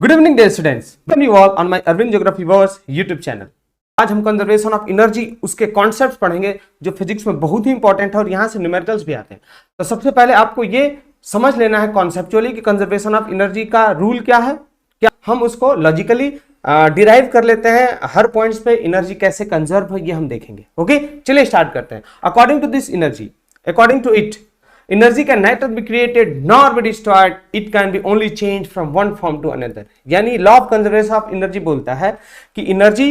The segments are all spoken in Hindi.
Good evening dear students, welcome you all on my Arvind geography verse YouTube channel. आज हम कंजर्वेशन ऑफ एनर्जी उसके कॉन्सेप्ट पढ़ेंगे जो फिजिक्स में बहुत ही इंपॉर्टेंट है और यहाँ से न्यूमेरिकल्स भी आते हैं। तो सबसे पहले आपको ये समझ लेना है कॉन्सेप्चुअली कि कंजर्वेशन ऑफ एनर्जी का रूल क्या है, क्या हम उसको लॉजिकली डिराइव कर लेते हैं, हर पॉइंट्स पे एनर्जी कैसे कंजर्व है ये हम देखेंगे। ओके, चलिए स्टार्ट करते हैं। According to this energy, according to it, energy can neither be created nor be destroyed, it can be only changed from one form to another। यानी law of conservation of energy बोलता है कि एनर्जी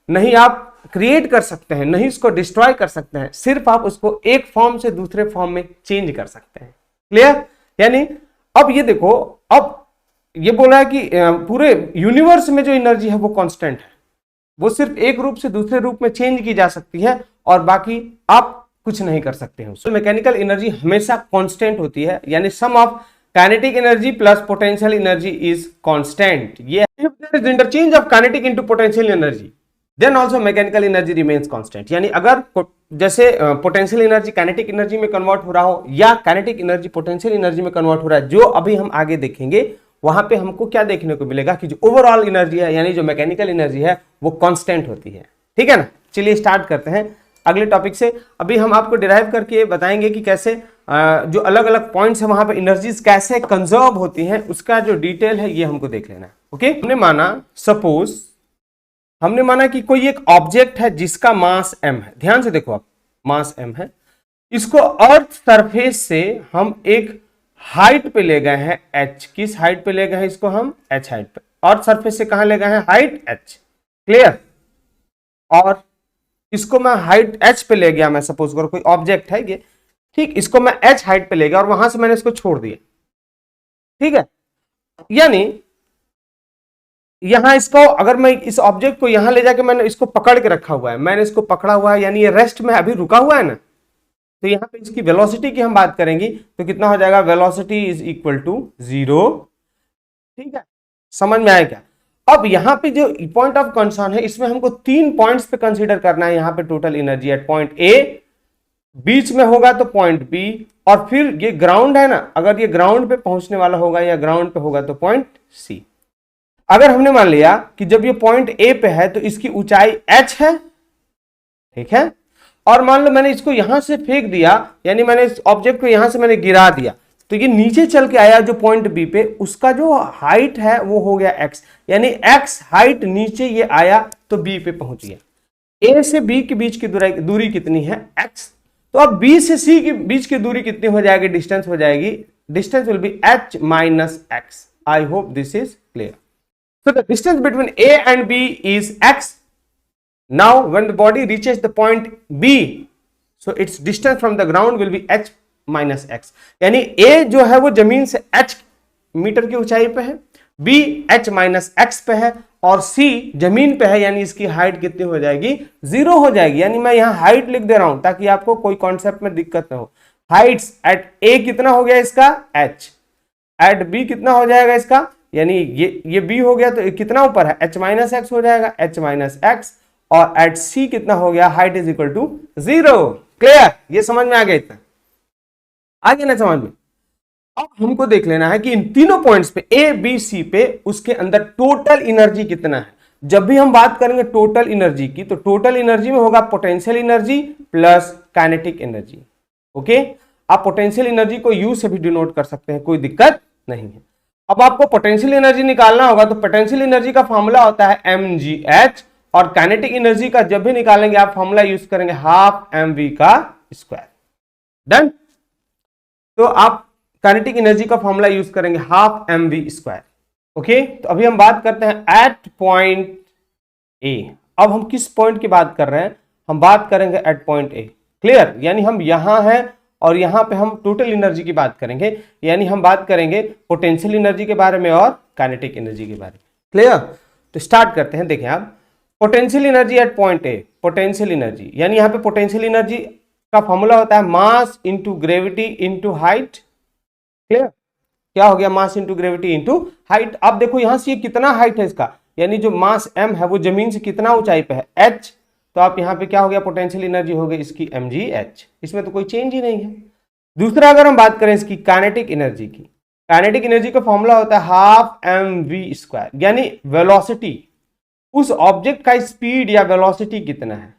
नहीं आप क्रिएट कर सकते हैं, नहीं उसको डिस्ट्रॉय कर सकते हैं, सिर्फ आप उसको एक फॉर्म से दूसरे फॉर्म में चेंज कर सकते हैं। क्लियर? यानी अब ये देखो, अब ये बोला है कि पूरे यूनिवर्स में जो एनर्जी है वो कांस्टेंट है, वो सिर्फ एक रूप से दूसरे रूप में चेंज की जा सकती है और बाकी आप कुछ नहीं कर सकते हैं। उसमें मैकेनिकल एनर्जी हमेशा कांस्टेंट होती है, यानी sum of kinetic energy plus potential energy is constant. ये if there is interchange of kinetic into potential energy then also mechanical energy remains constant. यानी अगर जैसे पोटेंशियल एनर्जी काइनेटिक एनर्जी में कन्वर्ट हो रहा हो या काइनेटिक एनर्जी पोटेंशियल एनर्जी में कन्वर्ट हो रहा है, जो अभी हम आगे देखेंगे, वहां पे हमको क्या देखने को मिलेगा कि जो ओवरऑल एनर्जी है यानी जो मैकेनिकल एनर्जी है वो कांस्टेंट होती है। ठीक है ना? चलिए स्टार्ट करते हैं अगले टॉपिक से। अभी हम आपको डिराइव करके बताएंगे कि कैसे जो अलग अलग पॉइंट्स है वहां पे एनर्जीज कैसे कंजर्व होती हैं, उसका जो डिटेल है ये हमको देख लेना है। ओके, हमने माना, सपोज हमने माना कि कोई एक ऑब्जेक्ट है जिसका मास m है। ध्यान से देखो, आप मास m है, इसको अर्थ सरफेस से हम एक हाइट पे ले गए हैं h। किस हाइट पे ले गए हैं इसको? हम h हाइट पे। अर्थ सरफेस से कहां ले गए हैं? Height h। क्लियर? और इसको मैं हाइट h पे ले गया, मैं सपोज करो कोई ऑब्जेक्ट है ये, ठीक, इसको मैं h हाइट पे ले गया और वहां से मैंने इसको छोड़ दिया। ठीक है? यानी यहां इसको, अगर मैं इस ऑब्जेक्ट को यहां ले जाके मैंने इसको पकड़ के रखा हुआ है, मैंने इसको पकड़ा हुआ है, यानी ये रेस्ट में अभी रुका हुआ है ना, तो यहां पे इसकी वेलोसिटी की हम बात करेंगे तो कितना हो जाएगा? Velocity is equal to 0। ठीक है, समझ में आया क्या? अब यहां पे जो पॉइंट ऑफ कंसर्न है, इसमें हमको 3 पॉइंट्स पे कंसीडर करना है। यहां पे total energy at point A, बीच में होगा तो पॉइंट बी, और फिर ये ग्राउंड है ना, अगर ये ग्राउंड पे पहुंचने वाला होगा या ग्राउंड पे होगा तो पॉइंट सी। अगर हमने मान लिया कि जब ये पॉइंट ए पे है तो इसकी ऊंचाई h है, ठीक है, और मान लो मैंने इसको यहां से फेंक दिया, यानी मैंने इस ऑब्जेक्ट को यहां से मैंने गिरा दिया, तो ये नीचे चल के आया जो पॉइंट बी पे, उसका जो हाइट है वो हो गया x, यानी x हाइट नीचे ये आया तो बी पे पहुंच गया। a से b के बीच की दूरी कितनी है? x। तो अब b से c के बीच की दूरी कितनी हो जाएगी? डिस्टेंस हो जाएगी, distance will be h minus x। I hope this is clear. So the distance between A and B is x. Now when the body reaches the point B, so its distance from the ground will be h minus x। यानी A जो है वो जमीन से h मीटर की ऊंचाई पे है, B h माइनस x पे है, और C जमीन पे है, यानी इसकी हाइट कितनी हो जाएगी? 0 हो जाएगी। यानी मैं यहाँ हाइट लिख दे रहा हूं ताकि आपको कोई कॉन्सेप्ट में दिक्कत ना हो। हाइट्स एट A कितना हो गया इसका? h। एट B कितना हो जाएगा इसका? यानी ये b हो गया तो कितना ऊपर है? h माइनस एक्स हो जाएगा, h माइनस एक्स, और एट c कितना हो गया? Height is equal to 0। Clear? ये समझ में आ गया? इतना आ गया ना समझ में? अब हमको देख लेना है कि इन तीनों पॉइंट्स पे a b c पे उसके अंदर टोटल एनर्जी कितना है। जब भी हम बात करेंगे टोटल एनर्जी की, तो टोटल एनर्जी में होगा potential energy plus kinetic energy. Okay, आप पोटेंशियल एनर्जी को u से भी डिनोट कर सकते हैं, कोई दिक्कत नहीं है। अब आपको पोटेंशियल एनर्जी निकालना होगा तो पोटेंशियल एनर्जी का फॉर्मूला होता है mgh, और काइनेटिक एनर्जी का जब भी निकालेंगे आप फॉर्मूला यूज करेंगे हाफ mv का स्क्वायर। डन? तो आप काइनेटिक एनर्जी का फॉर्मूला यूज करेंगे हाफ mv स्क्वायर। ओके, तो अभी हम बात करते हैं एट पॉइंट ए। अब हम किस पॉइंट की बात कर रहे हैं? हम बात करेंगे एट पॉइंट ए। क्लियर? यानी हम यहां हैं और यहां पे हम टोटल एनर्जी की बात करेंगे, यानी हम बात करेंगे पोटेंशियल एनर्जी के बारे में और काइनेटिक एनर्जी के बारे में। क्लियर? तो स्टार्ट करते हैं। देखें आप, potential energy at point A, potential energy, यानी यहां पे पोटेंशियल एनर्जी का फॉर्मूला होता है mass into gravity into height. Clear? क्या हो गया? Mass into gravity into height. अब देखो यहां से ये कितना हाइट है इसका, यानी जो मास m है वो जमीन से कितना ऊंचाई पे है? h। तो आप यहां पे क्या हो गया? पोटेंशियल एनर्जी हो गई इसकी mgh। इसमें तो कोई चेंज ही नहीं है। दूसरा, अगर हम बात करें इसकी काइनेटिक एनर्जी की, काइनेटिक एनर्जी का फॉर्मूला होता है हाफ एम वी स्क्वायर, यानी वेलोसिटी, उस ऑब्जेक्ट का स्पीड या वेलोसिटी कितना है।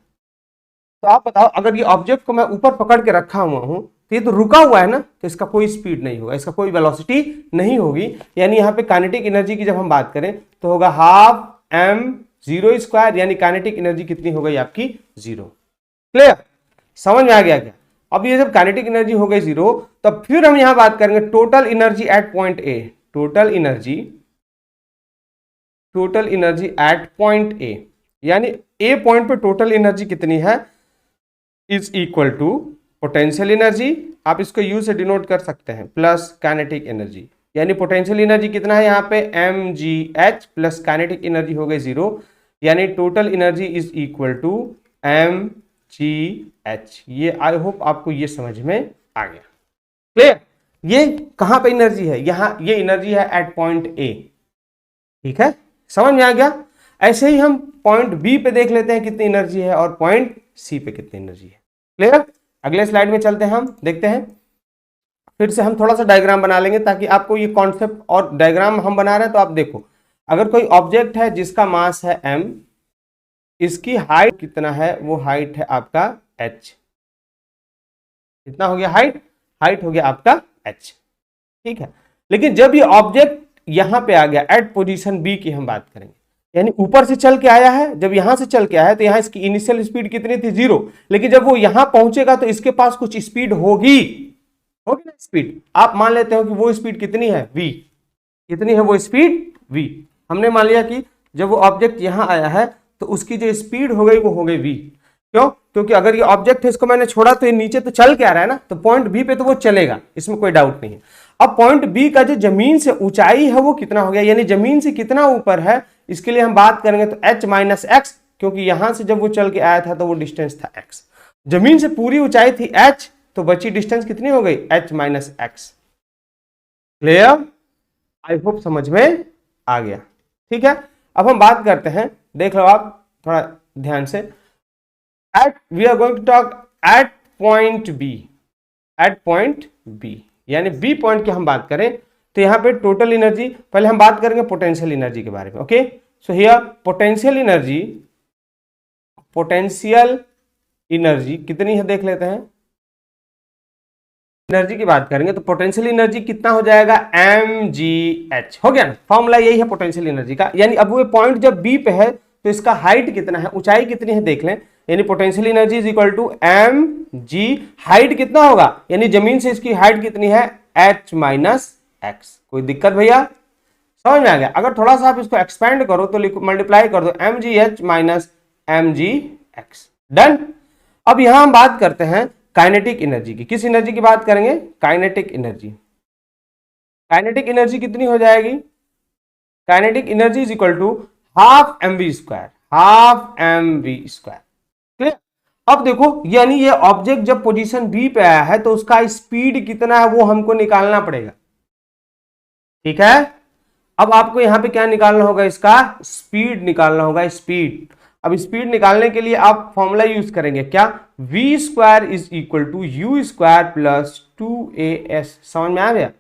तो आप बताओ, अगर ये ऑब्जेक्ट को मैं ऊपर पकड़ के रखा हुआ हूं तो ये तो रुका हुआ है ना, तो इसका कोई स्पीड नहीं होगा, इसका कोई वेलोसिटी नहीं होगी। यानी यहाँ पे काइनेटिक एनर्जी की जब हम बात करें तो होगा हाफ एम जीरो स्क्वायर, यानी काइनेटिक एनर्जी कितनी हो गई आपकी, जीरो। क्लियर, समझ में आ गया क्या। अब ये जब काइनेटिक एनर्जी हो गई जीरो, तब फिर हम यहां बात करेंगे total energy at point A. Total energy at point A, यानी ए पॉइंट पे टोटल एनर्जी कितनी है, is equal to potential energy, आप इसको यू से डिनोट कर सकते हैं, प्लस काइनेटिक एनर्जी। यानी पोटेंशियल एनर्जी कितना है यहाँ पे M G H, plus kinetic energy हो गई जीरो, यानी total energy is equal to M G H. ये आई होप आपको ये समझ में आ गया। क्लियर, ये कहां पे एनर्जी है, यहाँ ये एनर्जी है एट पॉइंट ए। ठीक है, समझ में आ गया। ऐसे ही हम पॉइंट बी पे देख लेते हैं कितनी एनर्जी है और पॉइंट सी पे कितनी एनर्जी है। क्लियर, अगले स्लाइड में चलते हैं, हम देखते हैं। फिर से हम थोड़ा सा डायग्राम बना लेंगे ताकि आपको ये कॉन्सेप्ट, और डायग्राम हम बना रहे हैं तो आप देखो, अगर कोई ऑब्जेक्ट है जिसका मास है m, इसकी हाइट कितना है, वो हाइट है आपका h। कितना हो गया हाइट हो गया आपका h। ठीक है, लेकिन जब ये ऑब्जेक्ट यहां पे आ गया एट पोजीशन b की हम बात करेंगे, यानी ऊपर से चल के आया है, जब यहां से चल के आया है तो यहां इसकी इनिशियल स्पीड कितनी थी, जीरो। लेकिन जब वो यहां पहुंचेगा तो इसके पास कुछ स्पीड होगी ना स्पीड। आप मान लेते हो कि वो स्पीड कितनी है, v। कितनी है वो स्पीड, v। हमने मान लिया कि जब वो ऑब्जेक्ट यहां आया है तो उसकी जो स्पीड हो गई वो हो गई v। क्यों, क्योंकि अगर ये ऑब्जेक्ट है, इसको मैंने छोड़ा तो ये नीचे तो चल के आ रहा है ना, तो पॉइंट बी पे तो वो चलेगा, इसमें कोई डाउट नहीं है। अब पॉइंट बी का जो जमीन से ऊंचाई है वो कितना हो गया, यानी जमीन से कितना ऊपर है, इसके लिए हम बात करेंगे तो h माइनस एक्स, क्योंकि यहां से जब वो चल के आया था तो वो डिस्टेंस था x। जमीन से पूरी ऊंचाई थी h, तो बची डिस्टेंस कितनी हो गई, h minus x. Clear, I hope समझ में आ गया। ठीक है, अब हम बात करते हैं, देख लो आप थोड़ा ध्यान से। We are going to talk at point B. At point B यानी बी पॉइंट की हम बात करें तो यहां पे टोटल एनर्जी, पहले हम बात करेंगे पोटेंशियल एनर्जी के बारे में। Okay, so here potential energy कितनी है देख लेते हैं। एनर्जी की बात करेंगे तो पोटेंशियल एनर्जी कितना हो जाएगा, एम जी एच। हो गया ना, फॉर्मूला यही है पोटेंशियल एनर्जी का। यानी अब वो पॉइंट जब बी पे है तो इसका हाइट कितना है, ऊंचाई कितनी है देख लें। यानी potential energy is equal to M G, height कितना होगा, यानी जमीन से इसकी हाइट कितनी है, एच माइनस एक्स। कोई दिक्कत भैया, समझ में आ गया। अगर थोड़ा सा आप इसको एक्सपेंड करो तो मल्टीप्लाई कर दो, M G H minus M G X. Done. अब यहां हम बात करते हैं काइनेटिक एनर्जी की। किस एनर्जी की बात करेंगे, काइनेटिक एनर्जी। काइनेटिक एनर्जी कितनी हो जाएगी, kinetic energy is equal to half M V square, half M V square. Clear. अब देखो, यानी ये ऑब्जेक्ट जब पोजीशन बी पे आया है तो उसका स्पीड कितना है वो हमको निकालना पड़ेगा। ठीक है, अब आपको यहां पे क्या निकालना होगा, इसका स्पीड निकालना होगा, स्पीड। अब स्पीड निकालने के लिए आप फॉर्मूला यूज करेंगे क्या, v square is equal to U square plus 2as। समझ में आ गया,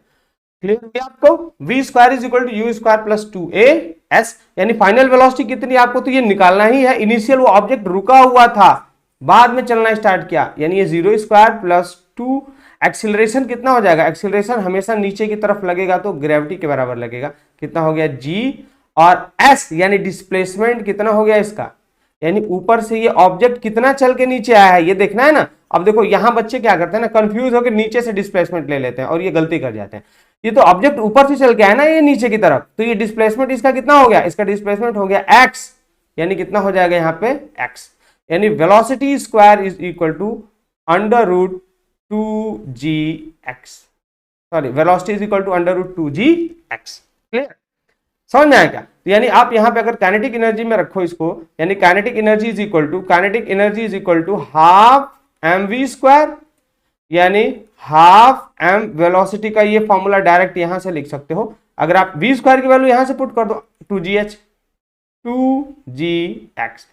क्लियर हो गया आपको। v square is equal to U square plus 2as, यानी फाइनल वेलोसिटी कितनी आपको तो ये निकालना ही है। इनिशियल वो ऑब्जेक्ट रुका हुआ था, बाद में चलना स्टार्ट किया, यानी ये 0 स्क्वायर प्लस 2। एक्सीलरेशन कितना हो जाएगा, एक्सीलरेशन हमेशा नीचे की तरफ लगेगा तो ग्रेविटी के बराबर लगेगा। कितना हो गया g, और s यानी डिस्प्लेसमेंट कितना हो गया इसका, यानी ऊपर से ये ऑब्जेक्ट कितना चल के नीचे आया है ये देखना है ना। अब देखो यहां बच्चे क्या करते हैं ना, कंफ्यूज होकर नीचे से डिस्प्लेसमेंट ले लेते हैं और ये गलती कर जाते हैं। ये तो ऑब्जेक्ट ऊपर से चल के आया ना ये नीचे की तरफ, तो ये डिस्प्लेसमेंट इसका कितना हो गया, इसका डिस्प्लेसमेंट हो गया x, यानी कितना हो जाएगा यहाँ पे x। यानी velocity square is equal to under root 2gx, sorry velocity is equal to under root 2gx। Clear, समझ में आया क्या। तो यानी आप यहां पे अगर काइनेटिक एनर्जी में रखो इसको, यानी kinetic energy is equal to half M V square, यानी हाफ एम वेलोसिटी का ये फॉर्मूला डायरेक्ट यहां से लिख सकते हो। अगर आप वी स्क्वायर की वैल्यू यहां से पुट कर दो 2gh, 2gx,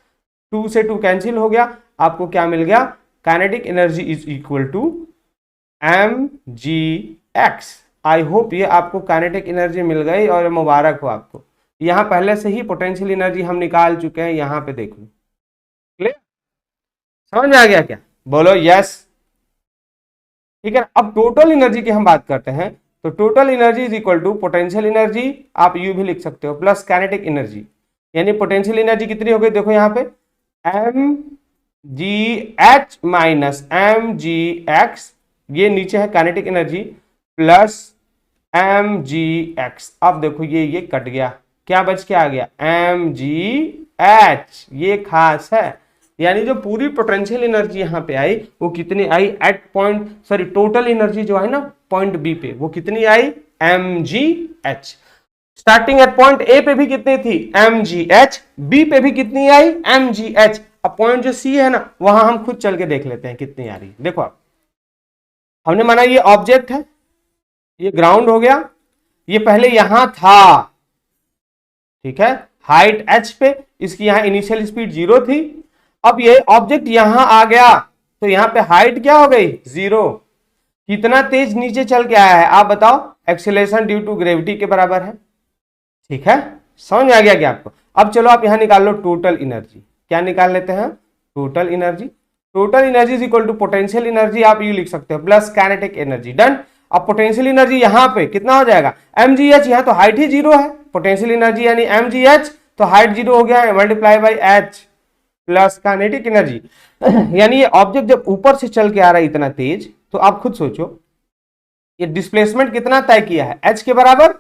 2 से 2 कैंसिल हो गया, आपको क्या मिल गया, kinetic energy is equal to M G X. I hope ये आपको काइनेटिक एनर्जी मिल गई और मुबारक हो आपको। यहाँ पहले से ही पोटेंशियल एनर्जी हम निकाल चुके हैं, यहाँ पे देख लो। क्लियर, समझ में आ गया क्या? बोलो यस। ठीक है, अब टोटल एनर्जी की हम बात करते हैं। तो total energy is equal to potential energy, आप यू भी लिख सकते हो, प्लस काइनेटिक एनर्जी। यानी पोटेंशियल एनर्जी कितनी हो गई, देखो यहाँ पे M G H minus M G X, ये नीचे है kinetic energy, plus M G X. अब देखो ये कट गया, क्या बच के आ गया, एम जी एच। ये खास है, यानी जो पूरी पोटेंशियल एनर्जी यहाँ पे आई वो कितनी आई at point, sorry total energy जो है ना पॉइंट बी पे, वो कितनी आई, M G H. Starting at point A पे भी कितनी थी, एम जी एच, बी पे भी कितनी आई, एम जी एच। अब पॉइंट जो सी है ना, वहां हम खुद चल के देख लेते हैं कितनी आ रही है। देखो आप, हमने माना ये ऑब्जेक्ट है, ये ग्राउंड हो गया, ये पहले यहां था, ठीक है, हाइट एच पे, इसकी यहां इनिशियल स्पीड 0 थी। अब ये ऑब्जेक्ट यहां आ गया तो यहां पे हाइट क्या हो गई, 0। कितना तेज नीचे चल के आया है आप बताओ, एक्सेलरेशन ड्यू टू ग्रेविटी के बराबर है। ठीक है, समझ में आ गया क्या आपको? अब चलो आप यहां निकाल लो टोटल एनर्जी। क्या निकाल लेते हैं, total energy. Total energy is equal to potential energy, आप यू लिख सकते हो, प्लस काइनेटिक एनर्जी। डन। अब पोटेंशियल एनर्जी यहां पे कितना हो जाएगा, mgh, यहां तो हाइट ही 0 है, पोटेंशियल एनर्जी यानी mgh, तो हाइट 0 हो गया, multiply by h, plus kinetic energy. यानी ये ऑब्जेक्ट जब ऊपर से चल के आ रहा है इतना तेज, तो आप खुद सोचो ये डिस्प्लेसमेंट कितना तय किया है, h के बराबर।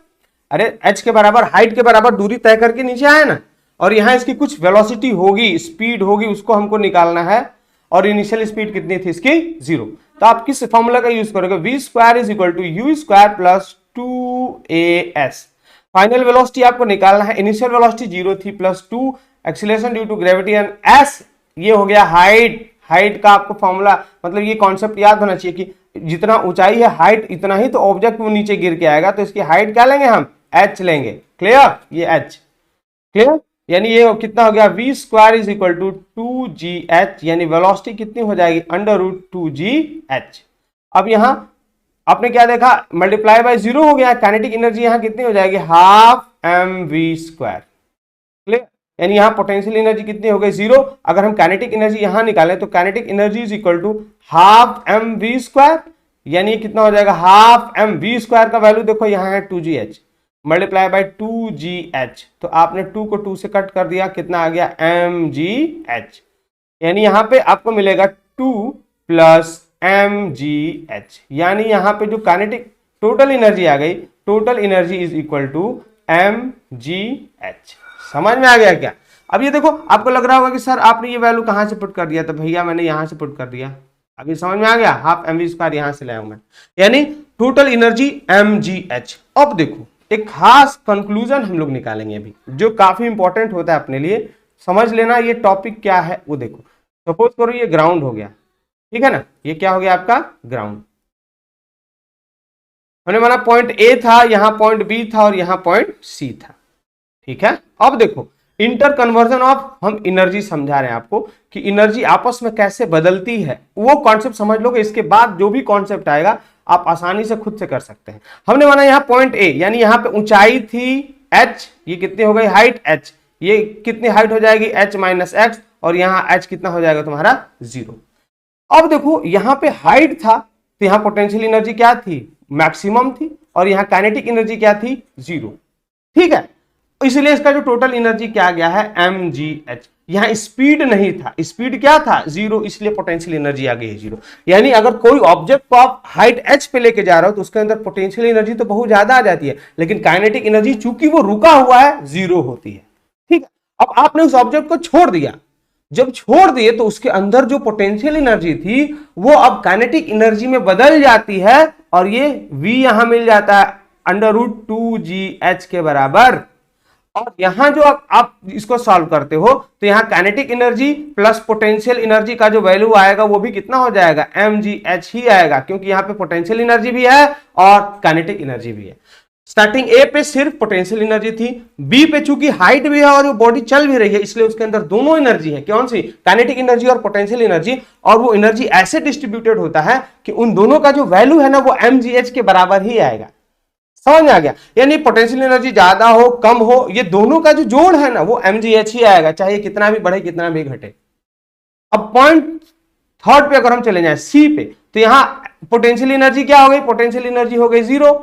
अरे h के बराबर, हाइट के बराबर दूरी तय करके नीचे आया ना, और यहां इसकी कुछ वेलोसिटी होगी, स्पीड होगी, उसको हमको निकालना है। और इनिशियल स्पीड कितनी थी इसकी, 0। तो आप किस फॉर्मूला का यूज करोगे, V square is equal to U square plus 2as। Final velocity आपको निकालना है, इनिशियल वेलोसिटी 0 थी, plus 2 acceleration due to gravity and s, ये हो गया हाइट। हाइट का आपको फॉर्मूला, मतलब ये कॉन्सेप्ट याद होना चाहिए कि जितना ऊंचाई है हाइट इतना ही तो ऑब्जेक्ट वो नीचे गिर के आएगा, तो इसकी हाइट क्या लेंगे हम, h लेंगे। क्लियर, ये h। क्लियर, यानी ये कितना हो गया, V square is equal to 2gh, यानी वेलोसिटी कितनी हो जाएगी, अंडर रूट 2gh। अब यहां आपने क्या देखा, मल्टीप्लाई बाय 0 हो गया, काइनेटिक एनर्जी यहां कितनी हो जाएगी, half M V square. Clear, यानी यहां पोटेंशियल एनर्जी कितनी हो गई, 0। अगर हम काइनेटिक एनर्जी यहां निकालें तो kinetic energy is equal to half M V square, यानी कितना हो जाएगा, हाफ एम वी स्क्वायर का वैल्यू देखो यहाँ है 2gh, मल्टीप्लाई बाय 2gh, तो आपने 2 को 2 से कट कर दिया, कितना आ गया, mgh। यानी यहां पे आपको मिलेगा 2 प्लस mgh, यानी यहां पे जो काइनेटिक टोटल एनर्जी आ गई, total energy is equal to mgh। समझ में आ गया क्या? अब ये देखो, आपको लग रहा होगा कि सर आपने ये वैल्यू कहां से पुट कर दिया, तो भैया मैंने यहां से पुट कर दिया। अभी समझ में आ गया, हाफ एम वी स्क्वायर यहां से लाया हूं मैं, यानी टोटल एनर्जी mgh। अब देखो एक खास कंक्लूजन हम लोग निकालेंगे अभी, जो काफी इंपॉर्टेंट होता है अपने लिए, समझ लेना ये टॉपिक क्या है वो देखो। सपोज करो ये ग्राउंड हो गया, ठीक है ना, ये क्या हो गया आपका ग्राउंड। हमने माना पॉइंट ए था, यहां पॉइंट बी था और यहां पॉइंट सी था, ठीक है। अब देखो इंटर कन्वर्जन ऑफ, हम एनर्जी समझा रहे हैं आपको कि एनर्जी आपस में कैसे बदलती है, वो कॉन्सेप्ट समझ लोगे, इसके बाद जो भी कॉन्सेप्ट आएगा आप आसानी से खुद से कर सकते हैं। हमने माना यहाँ पॉइंट ए, यानी यहाँ पे ऊंचाई थी h, ये कितनी हो गई हाइट h, ये कितनी हाइट हो जाएगी h माइनस एक्स, और यहाँ h कितना हो जाएगा तुम्हारा 0। अब देखो यहाँ पे हाइट था तो यहाँ पोटेंशियल एनर्जी क्या थी, मैक्सिमम थी, और यहाँ काइनेटिक एनर्जी क्या थी, 0। ठीक है, इसलिए इसका जो टोटल एनर्जी क्या गया है, mgh। यहां स्पीड नहीं था, स्पीड क्या था, 0, इसलिए पोटेंशियल एनर्जी आ गई है 0। यानी अगर कोई ऑब्जेक्ट को आप हाइट h पे लेके जा रहे हो तो उसके अंदर पोटेंशियल एनर्जी तो बहुत ज्यादा आ जाती है, लेकिन काइनेटिक एनर्जी चूंकि वो रुका हुआ है 0 होती है। ठीक है, अब आपने उस ऑब्जेक्ट को छोड़ दिया, जब छोड़ दिए तो उसके अंदर जो पोटेंशियल एनर्जी थी वो अब काइनेटिक एनर्जी में बदल जाती है, और ये v यहां मिल जाता है अंडर रूट 2gh के बराबर। और यहां जो आप इसको सॉल्व करते हो तो यहां kinetic energy plus potential energy का जो वैल्यू आएगा वो भी कितना हो जाएगा, mgh ही आएगा, क्योंकि यहां पे पोटेंशियल एनर्जी भी है और काइनेटिक एनर्जी भी है। स्टार्टिंग ए पे सिर्फ पोटेंशियल एनर्जी थी, बी पे चूंकि हाइट भी है और वो बॉडी चल भी रही है, इसलिए उसके अंदर दोनों एनर्जी है, कौन सी, काइनेटिक एनर्जी और पोटेंशियल एनर्जी। और वो एनर्जी ऐसे डिस्ट्रीब्यूटेड होता है कि उन दोनों का जो वैल्यू है ना वो mgh के बराबर ही आएगा। समझ में आ गया? यानी पोटेंशियल एनर्जी ज्यादा हो कम हो, ये दोनों का जो जोड़ है ना वो mgh ही आएगा, चाहे कितना भी बढ़े कितना भी घटे। अब पॉइंट थर्ड पे अगर हम चले जाए सी पे, तो यहां पोटेंशियल एनर्जी क्या हो गई? पोटेंशियल एनर्जी हो गई 0।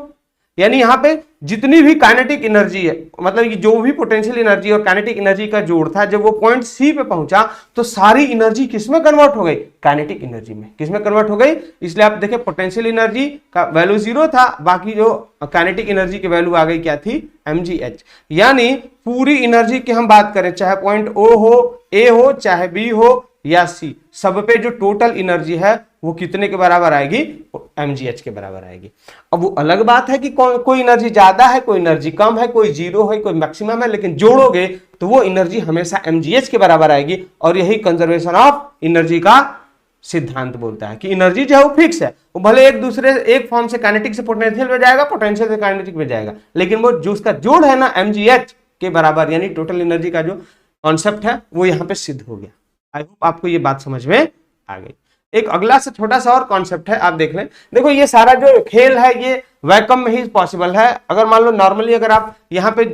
यानी यहां पे जितनी भी काइनेटिक एनर्जी है, मतलब कि जो भी पोटेंशियल एनर्जी और काइनेटिक एनर्जी का जोड़ था, जब वो पॉइंट सी पे पहुंचा तो सारी एनर्जी किसमें कन्वर्ट हो गई? काइनेटिक एनर्जी में। किसमें कन्वर्ट हो गई? इसलिए आप देखें पोटेंशियल एनर्जी का वैल्यू 0 था, बाकी जो काइनेटिक एनर्जी की वैल्यू आ गई क्या थी? mgh। यानी पूरी एनर्जी की हम बात करें, चाहे पॉइंट ओ हो, ए हो, चाहे बी हो या सी, सब पे जो टोटल एनर्जी है वो कितने के बराबर आएगी? mgh के बराबर आएगी। अब वो अलग बात है कि कोई एनर्जी ज्यादा है, कोई एनर्जी कम है, कोई जीरो है, कोई मैक्सिमम है, लेकिन जोड़ोगे तो वो एनर्जी हमेशा mgh के बराबर आएगी। और यही कंजर्वेशन ऑफ एनर्जी का सिद्धांत बोलता है कि एनर्जी जो है वो फिक्स है, वो भले एक फॉर्म से काइनेटिक से पोटेंशियल में जाएगा, पोटेंशियल से काइनेटिक में जाएगा, लेकिन वो जो उसका जोड़ है ना mgh के बराबर, यानी टोटल एनर्जी का जो कॉन्सेप्ट है वो यहाँ पे सिद्ध हो गया। आई होप आपको ये बात समझ में आ गई। एक अगला से छोटा सा और कॉन्सेप्ट है, आप देख लें। देखो ये सारा जो खेल है ये वैक्यूम में ही पॉसिबल है। अगर मान लो नॉर्मली अगर आप यहाँ पे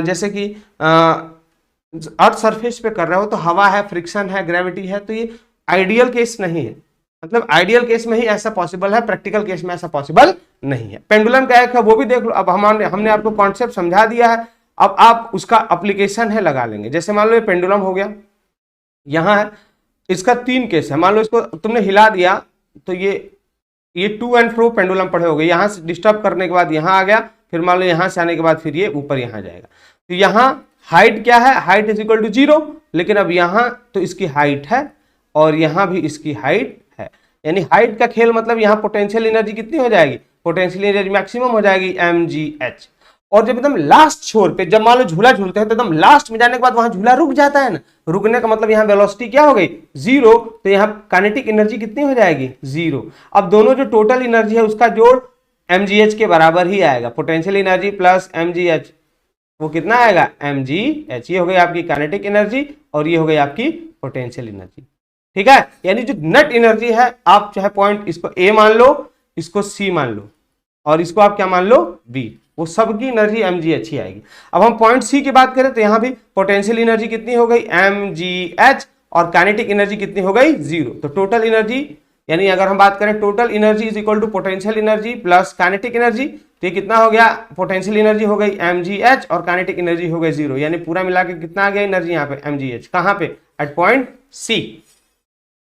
जैसे कि अर्थ सरफेस पे कर रहे हो तो हवा है, फ्रिक्शन है, ग्रेविटी है, तो ये आइडियल केस नहीं है। मतलब आइडियल केस में ही ऐसा पॉसिबल है, प्रैक्टिकल केस में ऐसा पॉसिबल नहीं है। पेंडुलम का एक है वो भी देख लो। अब हमने आपको कॉन्सेप्ट समझा दिया है, अब आप उसका एप्लीकेशन है लगा लेंगे। जैसे मान लो ये पेंडुलम हो गया, यहां है, इसका 3 केस है। मान लो इसको तुमने हिला दिया तो ये टू एंड फ्रो पेंडुलम पड़े हो गए, यहां से डिस्टर्ब करने के बाद यहां आ गया, फिर मान लो यहां से आने के बाद फिर ये ऊपर यहां जाएगा। तो यहां हाइट क्या है? हाइट इज इक्वल टू 0, लेकिन अब यहां तो इसकी हाइट है और यहां भी इसकी हाइट है। यानी हाइट का खेल मतलब यहां पोटेंशियल एनर्जी कितनी हो जाएगी? पोटेंशियल एनर्जी मैक्सिमम हो जाएगी mgh। और जब एकदम लास्ट छोर पे, जब मान लो झूला झूलते हैं तो एकदम लास्ट में जाने के बाद वहां झूला रुक जाता है ना, रुकने का मतलब यहाँ वेलोसिटी क्या हो गई? 0। तो यहाँ काइनेटिक एनर्जी कितनी हो जाएगी? 0। अब दोनों जो टोटल एनर्जी है उसका जोड़ mgh के बराबर ही आएगा। पोटेंशियल एनर्जी प्लस mgh, वो कितना आएगा? mgh। ये हो गई आपकी काइनेटिक एनर्जी और ये हो गई आपकी पोटेंशियल एनर्जी। ठीक है, यानी जो नेट एनर्जी है, आप चाहे पॉइंट इसको a मान लो, इसको c मान लो, और इसको आप क्या मान लो? b, वो सबकी एनर्जी mgh ही आएगी। अब हम पॉइंट सी की बात करें तो यहां भी पोटेंशियल एनर्जी कितनी हो गई? mgh, और काइनेटिक एनर्जी कितनी हो गई? 0। तो टोटल एनर्जी, यानी अगर हम बात करें total energy is equal to potential energy plus kinetic energy, तो ये कितना हो गया? पोटेंशियल एनर्जी हो गई mgh और काइनेटिक एनर्जी हो गई 0। यानी पूरा मिला के कितना आ गया एनर्जी यहाँ पे? mgh। कहां पे? At point C.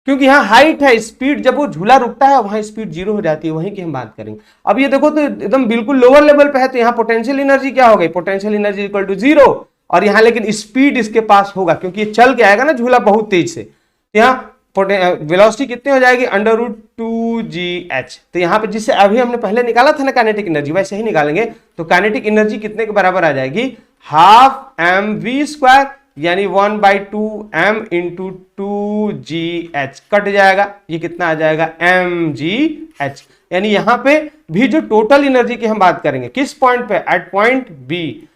क्योंकि यहाँ हाइट है, स्पीड जब वो झूला रुकता है वहां स्पीड 0 हो जाती है, वहीं की हम बात करेंगे। अब ये देखो तो एकदम बिल्कुल लोअर लेवल पे है, तो यहाँ पोटेंशियल एनर्जी क्या हो गई? Potential energy equal to 0। और यहाँ लेकिन स्पीड इसके पास होगा क्योंकि ये चल के आएगा ना झूला बहुत तेज से, तो यहाँ वेलोसिटी कितनी हो जाएगी? √2gh। तो यहाँ पे जिससे अभी हमने पहले निकाला था ना काइनेटिक एनर्जी, वैसे ही निकालेंगे। तो काइनेटिक एनर्जी कितने के बराबर आ जाएगी? हाफ mv², यानी 1/2 m इंटू 2gh कट जाएगा, ये कितना आ जाएगा? mgh। यानी यहां पे भी जो टोटल एनर्जी की हम बात करेंगे, किस पॉइंट पे? At point B.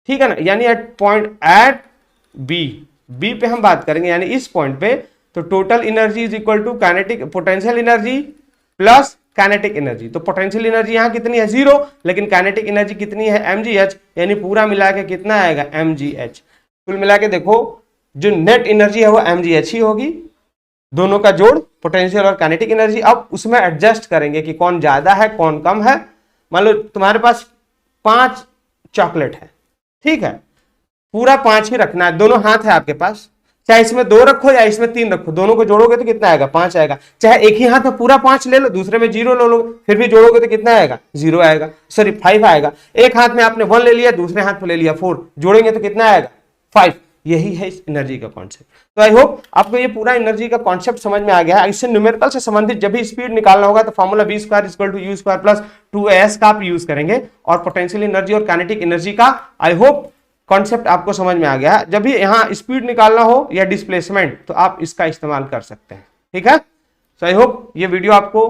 ठीक है ना, यानी एट बी पे हम बात करेंगे, यानी इस पॉइंट पे। तो total energy is equal to kinetic potential energy plus kinetic energy. तो पोटेंशियल एनर्जी यहां कितनी है? 0, लेकिन काइनेटिक एनर्जी कितनी है? mgh। यानी पूरा मिला के कितना आएगा? mgh। कुल मिला के देखो जो नेट एनर्जी है वो mgh ही होगी, दोनों का जोड़ पोटेंशियल और काइनेटिक एनर्जी। अब उसमें एडजस्ट करेंगे कि कौन ज्यादा है कौन कम है। मान लो तुम्हारे पास 5 चॉकलेट है, ठीक है, पूरा 5 ही रखना है, दोनों हाथ है आपके पास, चाहे इसमें 2 रखो या इसमें 3 रखो, दोनों को जोड़ोगे तो कितना आएगा? 5 आएगा। चाहे एक ही हाथ में पूरा 5 ले लो, दूसरे में 0 ले लो, फिर भी जोड़ोगे तो कितना आएगा? 0 आएगा, सॉरी 5 आएगा। एक हाथ में आपने 1 ले लिया, दूसरे हाथ में ले लिया 4, जोड़ेंगे तो कितना आएगा? 5। यही है इस एनर्जी का कॉन्सेप्ट। तो आई होप आपको ये पूरा एनर्जी का कॉन्सेप्ट समझ में आ गया है। इससे न्यूमेरिकल से संबंधित जब भी स्पीड निकालना होगा तो formula v² = u² plus 2as का आप यूज करेंगे, और पोटेंशियल एनर्जी और काइनेटिक एनर्जी का आई होप कॉन्सेप्ट आपको समझ में आ गया है। जब भी यहाँ स्पीड निकालना हो या डिस्प्लेसमेंट तो आप इसका इस्तेमाल कर सकते हैं। ठीक है, सो आई होप ये वीडियो आपको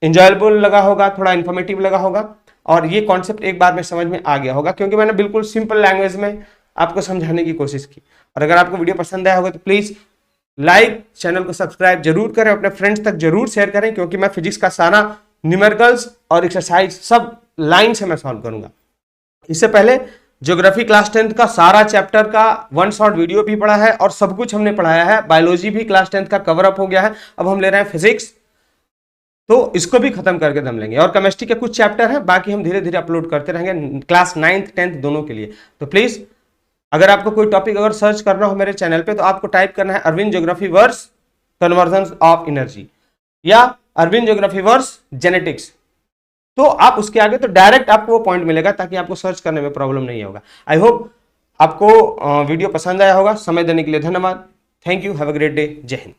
एंजॉयबल लगा होगा, थोड़ा इन्फॉर्मेटिव लगा होगा, और ये कॉन्सेप्ट एक बार में समझ में आ गया होगा क्योंकि मैंने बिल्कुल सिंपल लैंग्वेज में आपको समझाने की कोशिश की। और अगर आपको वीडियो पसंद आया होगा तो प्लीज लाइक, चैनल को सब्सक्राइब जरूर करें, अपने फ्रेंड्स तक जरूर शेयर करें, क्योंकि मैं फिजिक्स का सारा न्यूमेरिकल्स और एक्सरसाइज सब लाइन से मैं सॉल्व करूंगा। इससे पहले ज्योग्राफी क्लास 10th का सारा चैप्टर का वन शॉट वीडियो भी पढ़ा है और सब कुछ हमने पढ़ाया है। बायोलॉजी भी क्लास 10th का कवर अप हो गया है। अब हम ले रहे हैं फिजिक्स, तो इसको भी खत्म करके दम लेंगे। और केमिस्ट्री के कुछ चैप्टर हैं, बाकी हम धीरे धीरे अपलोड करते रहेंगे क्लास 9th 10th दोनों के लिए। तो प्लीज अगर आपको कोई टॉपिक अगर सर्च करना हो मेरे चैनल पे, तो आपको टाइप करना है Arvind geography verse conversion of energy या अरविंद ज्योग्राफी वर्स जेनेटिक्स, तो आप उसके आगे तो डायरेक्ट आपको वो पॉइंट मिलेगा, ताकि आपको सर्च करने में प्रॉब्लम नहीं होगा। आई होप आपको वीडियो पसंद आया होगा। समय देने के लिए धन्यवाद। Thank you. Have a great day. जय हिंद।